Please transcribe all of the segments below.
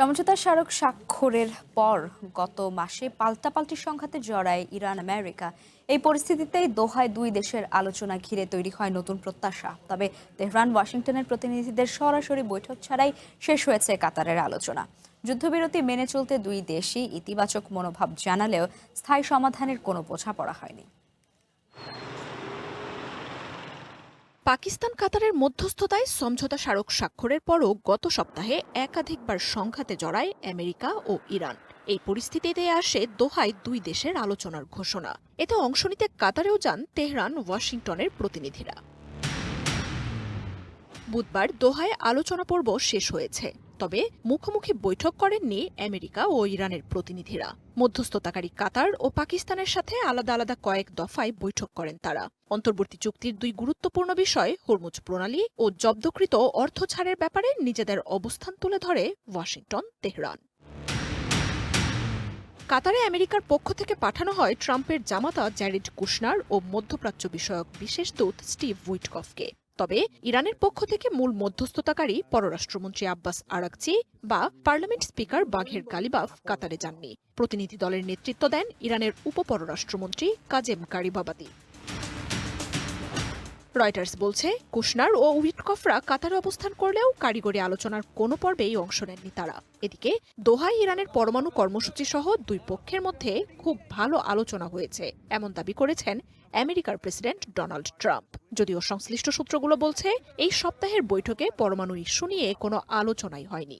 সমঝোতা স্মারক স্বাক্ষরের পর গত মাসে পাল্টাপাল্টি সংঘাতে জড়ায় ইরান আমেরিকা। এই পরিস্থিতিতেই দোহায় দুই দেশের আলোচনা ঘিরে তৈরি হয় নতুন প্রত্যাশা। তবে তেহরান ওয়াশিংটনের প্রতিনিধিদের সরাসরি বৈঠক ছাড়াই শেষ হয়েছে কাতারের আলোচনা। যুদ্ধবিরতি মেনে চলতে দুই দেশই ইতিবাচক মনোভাব জানালেও স্থায়ী সমাধানের কোনো বোঝাপড়া হয়নি। পাকিস্তান কাতারের মধ্যস্থতায় সমঝোতা স্মারক স্বাক্ষরের পরও গত সপ্তাহে একাধিকবার সংঘাতে জড়ায় আমেরিকা ও ইরান। এই পরিস্থিতিতে আসে দোহায় দুই দেশের আলোচনার ঘোষণা। এতে অংশ নিতে কাতারেও যান তেহরান ওয়াশিংটনের প্রতিনিধিরা। বুধবার দোহায় আলোচনা পর্ব শেষ হয়েছে, তবে মুখোমুখি বৈঠক করেননি আমেরিকা ও ইরানের প্রতিনিধিরা। মধ্যস্থতাকারী কাতার ও পাকিস্তানের সাথে আলাদা আলাদা কয়েক দফায় বৈঠক করেন তারা। অন্তর্বর্তী চুক্তির দুই গুরুত্বপূর্ণ বিষয় হরমুজ প্রণালী ও জব্দকৃত অর্থ ছাড়ের ব্যাপারে নিজেদের অবস্থান তুলে ধরে ওয়াশিংটন তেহরান। কাতারে আমেরিকার পক্ষ থেকে পাঠানো হয় ট্রাম্পের জামাতা জ্যারেড কুশনার ও মধ্যপ্রাচ্য বিষয়ক বিশেষ দূত স্টিভ উইটকফকে। তবে ইরানের পক্ষ থেকে মূল মধ্যস্থতাকারী পররাষ্ট্রমন্ত্রী আব্বাস আরাকচি বা পার্লামেন্ট স্পিকার বাঘের গালিবাফ কাতারে যাননি। প্রতিনিধি দলের নেতৃত্ব দেন ইরানের উপপররাষ্ট্রমন্ত্রী কাজেম গারিবাবাদি। রয়টার্স বলছে, কুশনার ও উইটকফরা কাতারে অবস্থান করলেও কারিগরি আলোচনার কোনো পর্বেই অংশ নেননি তারা। এদিকে দোহায় ইরানের পরমাণু কর্মসূচি সহ দুই পক্ষের মধ্যে খুব ভালো আলোচনা হয়েছে এমন দাবি করেছেন আমেরিকার প্রেসিডেন্ট ডোনাল্ড ট্রাম্প। যদিও সংশ্লিষ্ট সূত্রগুলো বলছে, এই সপ্তাহের বৈঠকে পরমাণু ইস্যু নিয়ে কোনো আলোচনাই হয়নি।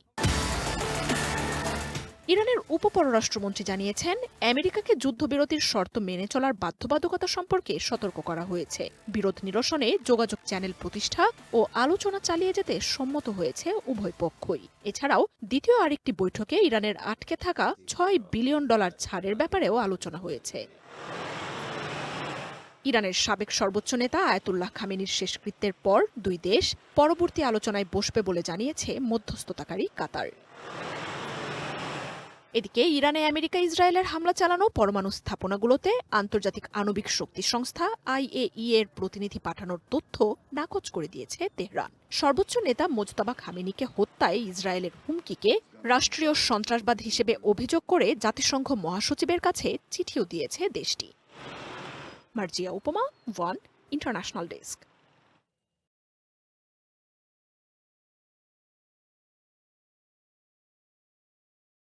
ইরানের উপপররাষ্ট্রমন্ত্রী জানিয়েছেন, আমেরিকাকে যুদ্ধবিরতির শর্ত মেনে চলার বাধ্যবাধকতা সম্পর্কে সতর্ক করা হয়েছে। বিরোধ নিরসনে যোগাযোগ চ্যানেল প্রতিষ্ঠা ও আলোচনা চালিয়ে যেতে সম্মত হয়েছে উভয় পক্ষই। এছাড়াও দ্বিতীয় আরেকটি বৈঠকে ইরানের আটকে থাকা $6 বিলিয়ন ছাড়ের ব্যাপারেও আলোচনা হয়েছে। ইরানের সাবেক সর্বোচ্চ নেতা আয়াতুল্লাহ খামেনির শেষকৃত্যের পর দুই দেশ পরবর্তী আলোচনায় বসবে বলে জানিয়েছে মধ্যস্থতাকারী কাতার। এদিকে ইরানে আমেরিকা ইসরায়েলের হামলা চালানো পরমাণু স্থাপনাগুলোতে আন্তর্জাতিক আণবিক শক্তি সংস্থা IAEA এর প্রতিনিধি পাঠানোর তথ্য নাকচ করে দিয়েছে তেহরান। সর্বোচ্চ নেতা মোজতাবা খামেনিকে হত্যায় ইসরায়েলের হুমকিকে রাষ্ট্রীয় সন্ত্রাসবাদ হিসেবে অভিযোগ করে জাতিসংঘ মহাসচিবের কাছে চিঠিও দিয়েছে দেশটি। মার্জিয়া উপমা, ওয়ান ইন্টারন্যাশনাল ডেস্ক।